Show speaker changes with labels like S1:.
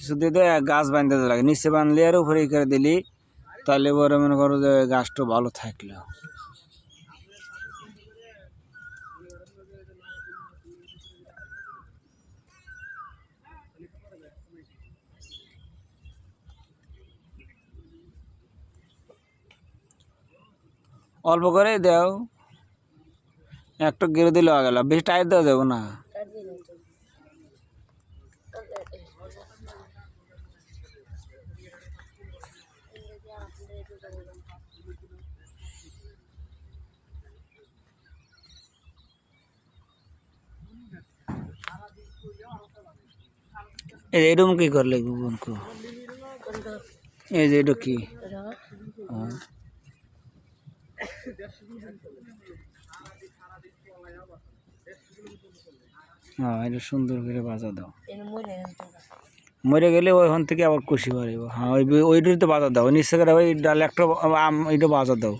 S1: কিছু দিয়ে গাছ বাঁধতে লাগে, নিচে বাঁধলে আর উপরে করে দিলি তাহলে পরে মনে করো যে গাছটা ভালো থাকলো। অল্প করে দাও, একটা গেড়ে দিলে হয়ে গেল, বেশি টাইট দেওয়া যাবো না। এরকম কি করলে বোনকু, এই যে এটা কি? হ্যাঁ, এটা সুন্দর করে বাজা দাও, মরে গেলে ওইখান থেকে আবার কুশি পারিব। হ্যাঁ, ওইটাই তো বাজা দাও, নিচে করে ওই ডাল একটা এইটা বাজা দাও।